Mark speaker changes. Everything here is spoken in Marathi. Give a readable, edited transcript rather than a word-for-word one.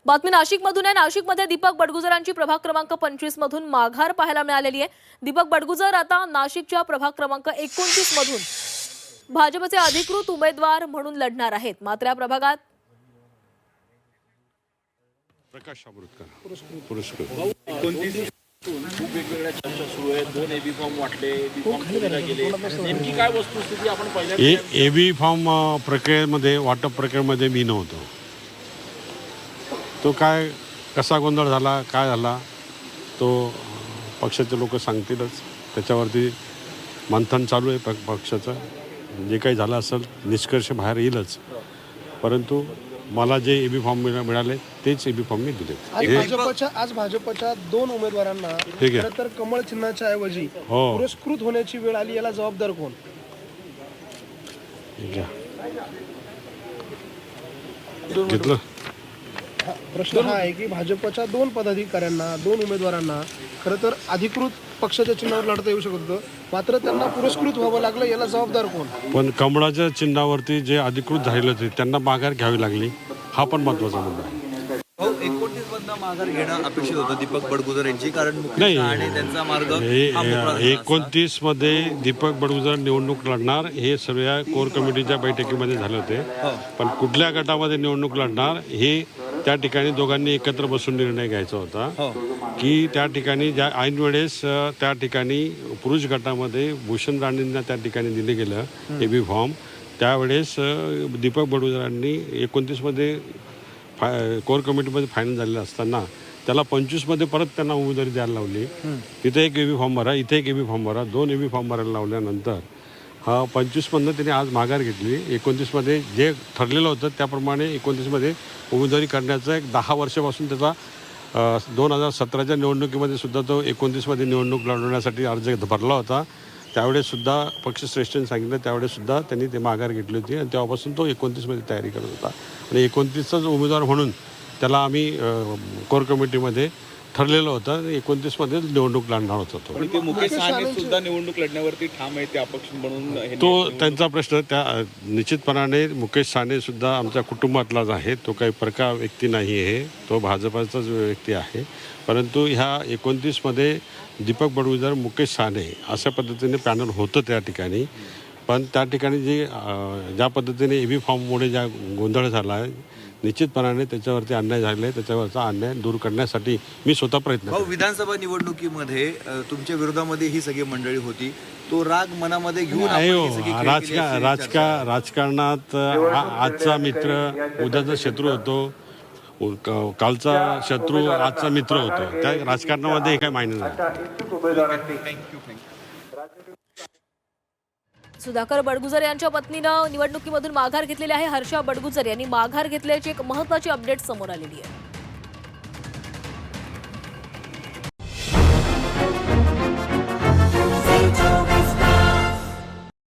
Speaker 1: बातमी नाशिकमधून आहे। नाशिकमध्ये दीपक बडगुजरांची प्रभाग क्रमांक 25 मधून माघार पाहायला मिळालेली आहे। दीपक बडगुजर आता नाशिकच्या प्रभाग क्रमांक 29 मधून भाजपचे अधिकृत उमेदवार म्हणून लढणार आहेत। मात्र या प्रभागात
Speaker 2: प्रकाश पुरस्कार
Speaker 3: 29 खूप वेगवेगळ्या चर्चा सुरू आहेत। 2 एबी फॉर्म वाटले, एबी फॉर्म दिले गेले, नेमकी काय वस्तुस्थिती आपण पहिल्या
Speaker 2: एबी फॉर्म प्रक्रियेमध्ये वाटप प्रक्रियेमध्ये मी नव्हतो। तो काय कसा गोंधळ झाला काय झाला तो पक्षाचे लोक सांगतीलच। त्याच्यावरती मंथन चालू आहे पक्षाचं। जे काही झालं असेल निष्कर्ष बाहेर येईलच। परंतु मला जे एबी फॉर्म मिळाले तेच एबी फॉर्म मी दिले।
Speaker 4: आज भाजपच्या 2 उमेदवारांना खरं तर कमळ चिन्हाच्या ऐवजी पुरस्कृत होण्याची वेळ आली, याला जबाबदार कोण?
Speaker 2: घेतलं
Speaker 4: प्रश्न हा आहे की भाजपच्या 2 पदाधिकाऱ्यांना 2 उमेदवारांना खरं तर अधिकृत पक्षाच्या चिन्हावर लढता येऊ शकत होतं, मात्र त्यांना पुरस्कृत व्हावं लागलं, याला जबाबदार कोण?
Speaker 2: पण कमळाच्या चिन्हावरती जे अधिकृत झालेले होते त्यांना माघार घ्यावी लागली, हा पण महत्त्वाचा मुद्दा आहे।
Speaker 5: 29 मधनं माघार घेणं अपेक्षित होतं दीपक बडगुजर यांची, कारण मुकेश
Speaker 2: नाही
Speaker 5: आणि त्यांचा मार्ग
Speaker 2: 29 मध्ये दीपक बडगुजर निवडणूक लढणार हे सर्व कोर कमिटीच्या बैठकीमध्ये झाले होते। पण कुठल्या गटामध्ये निवडणूक लढणार हे त्या ठिकाणी दोघांनी एकत्र बसून निर्णय घ्यायचा होता की त्या ठिकाणी ज्या ऐन वेळेस त्या ठिकाणी पुरुष गटामध्ये भूषण राणेंना त्या ठिकाणी दिले गेलं एबी फॉर्म। त्यावेळेस दीपक बडगुजरांनी 29 मध्ये कोर कमिटीमध्ये फायनल झालेलं असताना त्याला 25 मध्ये परत त्यांना उमेदवारी द्यायला लावली। तिथे एक एबी फॉर्म भरा, इथे एक एबी फॉर्म भरा, 2 एबी फॉर्म भरायला लावल्यानंतर 25 मधनं त्याने आज माघार घेतली। 29 मध्ये जे ठरलेलं होतं त्याप्रमाणे 29 मध्ये उमेदवारी करण्याचा एक 10 वर्षापासून त्याचा 2017च्या निवडणुकीमध्ये सुद्धा तो 29 मध्ये निवडणूक लढवण्यासाठी अर्ज भरला होता। त्यावेळेस सुद्धा पक्षश्रेष्ठींनी सांगितलं, त्यावेळेस सुद्धा त्यांनी ते माघार घेतली होती आणि तेव्हापासून तो 29 मध्ये तयारी करत होता आणि 29चाच उमेदवार म्हणून त्याला आम्ही कोर कमिटीमध्ये ठरलेलं होतं 29 मध्ये निवडणूक लढणार होता तो।
Speaker 3: ते मुकेश साने सुद्धा निवडणूक लढण्यावरती ठाम आहे, ते अपक्ष म्हणून
Speaker 2: तो त्यांचा प्रश्न। त्या निश्चितपणाने मुकेश साने सुद्धा आमच्या कुटुंबातलाच आहे, तो काही प्रकार व्यक्ती नाही आहे, तो भाजपाचाच व्यक्ती आहे। परंतु ह्या 29 मध्ये दीपक बडगुजर मुकेश साने अशा पद्धतीने पॅनल होतं त्या ठिकाणी। पण त्या ठिकाणी ज्या पद्धतीने एबी फॉर्ममुळे ज्या गोंधळ झाला आहे निश्चितपणाने त्याच्यावरती अन्याय झालेला आहे, त्याच्यावरचा अन्याय दूर करण्यासाठी मी स्वतः प्रयत्न करतो।
Speaker 5: विधानसभा निवडणुकीमध्ये तुमच्या विरोधामध्ये ही सगळी मंडळी होती, तो राग मनामध्ये घेऊन
Speaker 2: राजकारणात आजचा मित्र उद्याचा शत्रू होतो, कालचा शत्रू आजचा मित्र होतो। त्या राजकारणामध्ये हे काय मायने नाही।
Speaker 1: सुधाकर बडगुजर यांच्या पत्नीनं निवडणुकीमधून माघार घेतलेली आहे। हर्षा बडगुजर यांनी माघार घेतल्याची एक महत्त्वाची अपडेट समोर आलेली आहे।